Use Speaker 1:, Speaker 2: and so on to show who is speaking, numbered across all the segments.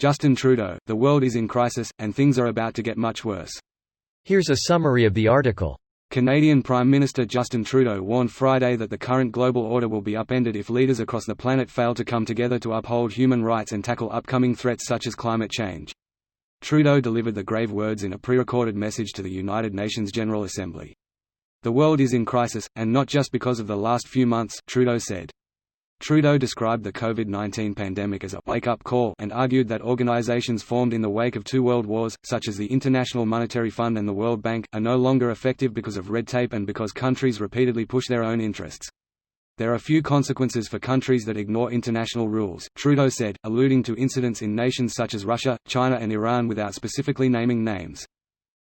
Speaker 1: Justin Trudeau, the world is in crisis, and things are about to get much worse.
Speaker 2: Here's a summary of the article.
Speaker 1: Canadian Prime Minister Justin Trudeau warned Friday that the current global order will be upended if leaders across the planet fail to come together to uphold human rights and tackle upcoming threats such as climate change. Trudeau delivered the grave words in a pre-recorded message to the United Nations General Assembly. The world is in crisis, and not just because of the last few months, Trudeau said. Trudeau described the COVID-19 pandemic as a wake-up call and argued that organizations formed in the wake of two world wars, such as the International Monetary Fund and the World Bank, are no longer effective because of red tape and because countries repeatedly push their own interests. There are few consequences for countries that ignore international rules, Trudeau said, alluding to incidents in nations such as Russia, China and Iran without specifically naming names.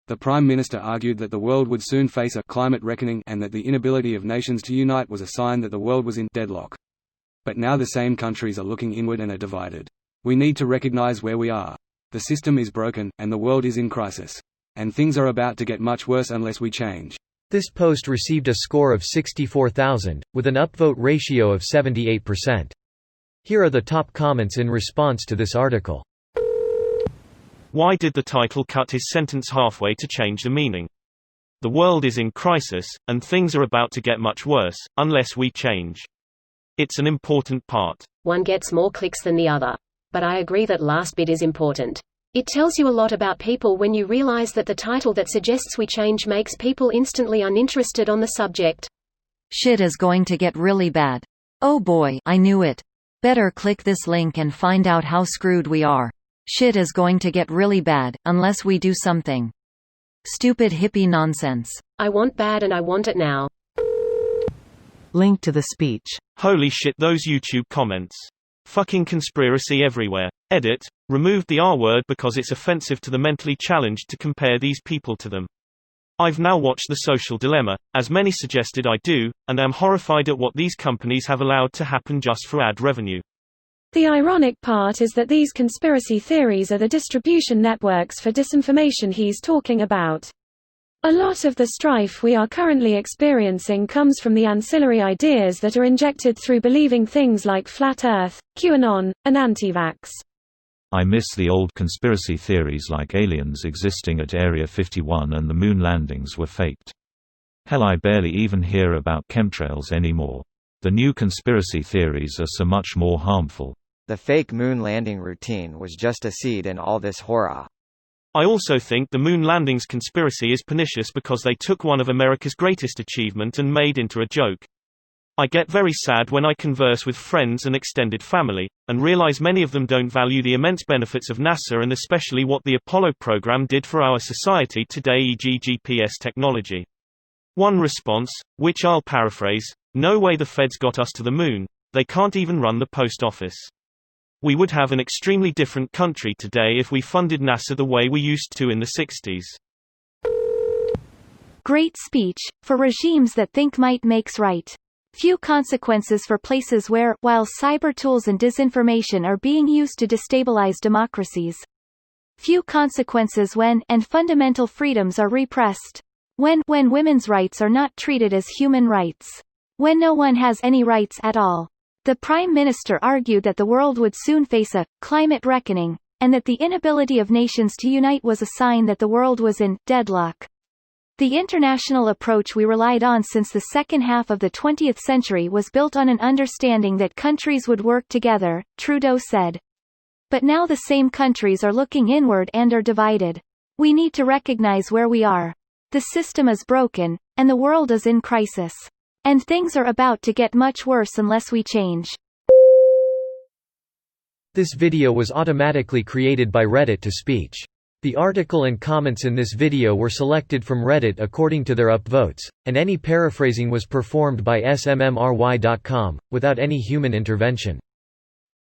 Speaker 1: The Prime Minister argued that the world would soon face a climate reckoning and that the inability of nations to unite was a sign that the world was in deadlock. But now the same countries are looking inward and are divided. We need to recognize where we are. The system is broken, and the world is in crisis. And things are about to get much worse unless we change.
Speaker 2: This post received a score of 64,000, with an upvote ratio of 78%. Here are the top comments in response to this article.
Speaker 3: Why did the title cut his sentence halfway to change the meaning? The world is in crisis, and things are about to get much worse, unless we change. It's an important part.
Speaker 4: One gets more clicks than the other. But I agree that last bit is important. It tells you a lot about people when you realize that the title that suggests we change makes people instantly uninterested on the subject.
Speaker 5: Shit is going to get really bad. Oh boy, I knew it. Better click this link and find out how screwed we are. Shit is going to get really bad, unless we do something. Stupid hippie nonsense.
Speaker 4: I want bad and I want it now.
Speaker 6: Link to the speech.
Speaker 3: Holy shit, those YouTube comments. Fucking conspiracy everywhere. Edit. Removed the R word because it's offensive to the mentally challenged to compare these people to them. I've now watched The Social Dilemma, as many suggested I do, and am horrified at what these companies have allowed to happen just for ad revenue.
Speaker 7: The ironic part is that these conspiracy theories are the distribution networks for disinformation he's talking about. A lot of the strife we are currently experiencing comes from the ancillary ideas that are injected through believing things like Flat Earth, QAnon, and anti-vax.
Speaker 8: I miss the old conspiracy theories like aliens existing at Area 51 and the moon landings were faked. Hell, I barely even hear about chemtrails anymore. The new conspiracy theories are so much more harmful.
Speaker 9: The fake moon landing routine was just a seed in all this horror.
Speaker 3: I also think the moon landings conspiracy is pernicious because they took one of America's greatest achievement and made into a joke. I get very sad when I converse with friends and extended family, and realize many of them don't value the immense benefits of NASA and especially what the Apollo program did for our society today, e.g. GPS technology. One response, which I'll paraphrase: no way the feds got us to the moon, they can't even run the post office. We would have an extremely different country today if we funded NASA the way we used to in the 60s.
Speaker 5: Great speech, for regimes that think might makes right. Few consequences for places where, while cyber tools and disinformation are being used to destabilize democracies. Few consequences when, and fundamental freedoms are repressed. When women's rights are not treated as human rights. When no one has any rights at all. The Prime Minister argued that the world would soon face a climate reckoning, and that the inability of nations to unite was a sign that the world was in deadlock. The international approach we relied on since the second half of the 20th century was built on an understanding that countries would work together, Trudeau said. But now the same countries are looking inward and are divided. We need to recognize where we are. The system is broken, and the world is in crisis. And things are about to get much worse unless we change.
Speaker 2: This video was automatically created by Reddit to speech. The article and comments in this video were selected from Reddit according to their upvotes, and any paraphrasing was performed by smmry.com, without any human intervention.